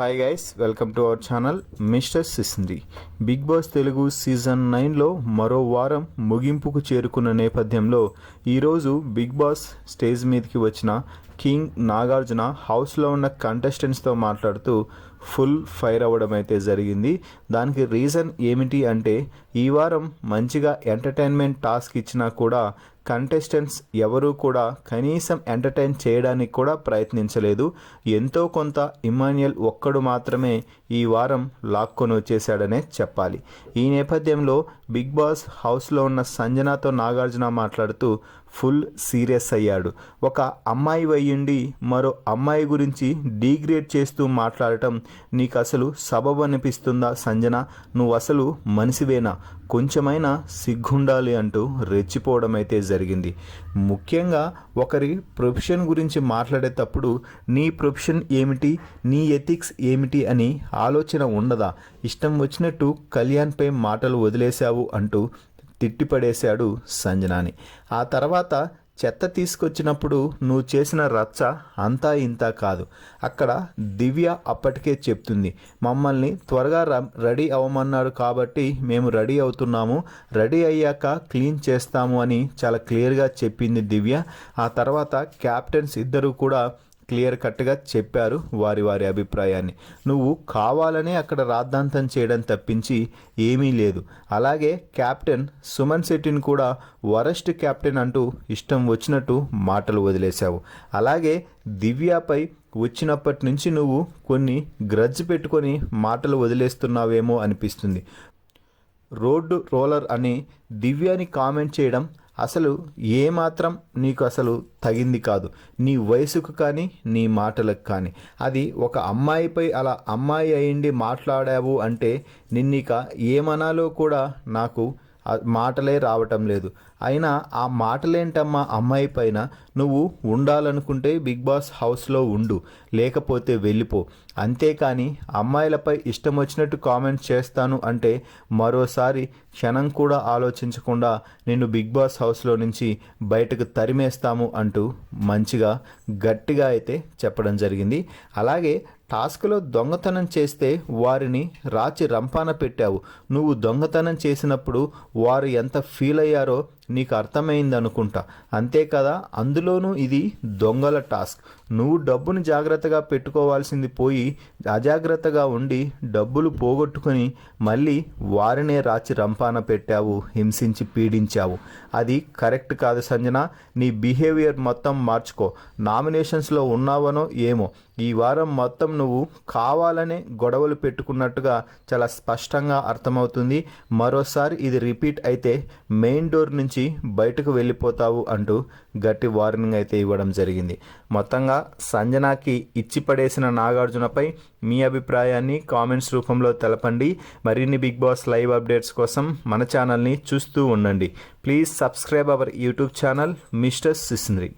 Hi guys, welcome to our channel mister Sisindri. Big Boss Telugu season 9లో మరో వారం ముగింపుకు చేరుకున్న నేపథ్యంలో ఈరోజు బిగ్ బాస్ స్టేజ్ మీదకి వచ్చిన కింగ్ నాగార్జున హౌస్లో ఉన్న కంటెస్టెంట్స్తో మాట్లాడుతూ ఫుల్ ఫైర్ అవ్వడం అయితే జరిగింది. దానికి రీజన్ ఏమిటి అంటే ఈ వారం మంచిగా ఎంటర్టైన్మెంట్ టాస్క్ ఇచ్చినా కూడా కంటెస్టెంట్స్ ఎవరూ కూడా కనీసం ఎంటర్టైన్ చేయడానికి కూడా ప్రయత్నించలేదు. ఎంతో కొంత ఇమాన్యుయల్ ఒక్కడు మాత్రమే ఈ వారం లాక్కొని వచ్చేసాడనే చెప్పాలి. ఈ నేపథ్యంలో బిగ్ బాస్ హౌస్లో ఉన్న సంజనాతో నాగార్జున మాట్లాడుతూ ఫుల్ సీరియస్ అయ్యాడు. ఒక అమ్మాయి అయ్యుండి మరో అమ్మాయి గురించి డీగ్రేడ్ చేస్తూ మాట్లాడటం నీకు అసలు సబబు అనిపిస్తుందా సంజన? నువ్వు అసలు మనిషివేనా? కొంచెమైనా సిగ్గుండాలి అంటూ రెచ్చిపోవడం అయితే జరిగింది. ముఖ్యంగా ఒకరి ప్రొఫెషన్ గురించి మాట్లాడేటప్పుడు నీ ప్రొఫెషన్ ఏమిటి, నీ ఎథిక్స్ ఏమిటి అని ఆలోచన ఉండదా? ఇష్టం వచ్చినట్టు కళ్యాణ్పై మాటలు వదిలేశావు అంటూ తిట్టిపడేశాడు సంజనాని. ఆ తర్వాత చెత్త తీసుకొచ్చినప్పుడు నువ్వు చేసిన రచ్చ అంతా ఇంతా కాదు. అక్కడ దివ్య అప్పటికే చెప్తుంది, మమ్మల్ని త్వరగా రెడీ అవ్వమన్నారు కాబట్టి మేము రెడీ అవుతున్నాము, రెడీ అయ్యాక క్లీన్ చేస్తాము అని చాలా క్లియర్గా చెప్పింది దివ్య. ఆ తర్వాత క్యాప్టెన్స్ ఇద్దరు కూడా క్లియర్ కట్గా చెప్పారు వారి వారి అభిప్రాయాన్ని. నువ్వు కావాలనే అక్కడ రాద్ధాంతం చేయడం తప్పించి ఏమీ లేదు. అలాగే క్యాప్టెన్ సుమన్ శెట్టిని కూడా వరస్ట్ క్యాప్టెన్ అంటూ ఇష్టం వచ్చినట్టు మాటలు వదిలేశావు. అలాగే దివ్యపై వచ్చినప్పటి నుంచి నువ్వు కొన్ని గ్రడ్జ్ పెట్టుకొని మాటలు వదిలేస్తున్నావేమో అనిపిస్తుంది. రోడ్డు రోలర్ అని దివ్యాని కామెంట్ చేయడం అసలు ఏమాత్రం నీకు అసలు తగింది కాదు. నీ వయసుకు కానీ నీ మాటలకు కానీ. అది ఒక అమ్మాయిపై అలా అమ్మాయి అయ్యిండి మాట్లాడావు అంటే నిన్నిక ఏమనాలో కూడా నాకు మాటలే రావటం లేదు. అయినా ఆ మాటలేంటమ్మా అమ్మాయి పైన? నువ్వు ఉండాలనుకుంటే బిగ్ బాస్ హౌస్లో ఉండు, లేకపోతే వెళ్ళిపో. అంతేకాని అమ్మాయిలపై ఇష్టం వచ్చినట్టు కామెంట్స్ చేస్తాను అంటే మరోసారి క్షణం కూడా ఆలోచించకుండా నిన్ను బిగ్ బాస్ హౌస్లో నుంచి బయటకు తరిమేస్తాము అంటూ మంచిగా గట్టిగా అయితే చెప్పడం జరిగింది. అలాగే టాస్క్లో దొంగతనం చేస్తే వారిని రాచి రంపాన పెట్టావు. నువ్వు దొంగతనం చేసినప్పుడు వారు ఎంత ఫీల్ అయ్యారో నీకు అర్థమైంది అనుకుంటా, అంతే కదా? అందులోనూ ఇది దొంగల టాస్క్. నువ్వు డబ్బును జాగ్రత్తగా పెట్టుకోవాల్సింది పోయి అజాగ్రత్తగా ఉండి డబ్బులు పోగొట్టుకొని మళ్ళీ వారినే రాచి రంపాన పెట్టావు, హింసించి పీడించావు. అది కరెక్ట్ కాదు సంజన. నీ బిహేవియర్ మొత్తం మార్చుకో. నామినేషన్స్లో ఉన్నావనో ఏమో ఈ వారం మొత్తం నువ్వు కావాలనే గొడవలు పెట్టుకున్నట్టుగా చాలా స్పష్టంగా అర్థమవుతుంది. మరోసారి ఇది రిపీట్ అయితే మెయిన్ డోర్ నుంచి బయటకు వెళ్ళిపోతావు అంటూ గట్టి వార్నింగ్ అయితే ఇవ్వడం జరిగింది. మొత్తంగా సంజనాకి ఇచ్చి పడేసిన నాగార్జునపై మీ అభిప్రాయాన్ని కామెంట్స్ రూపంలో తెలపండి. మరిన్ని బిగ్ బాస్ లైవ్ అప్డేట్స్ కోసం మన ఛానల్ని చూస్తూ ఉండండి. Please subscribe our YouTube channel mister సిసింద్రి.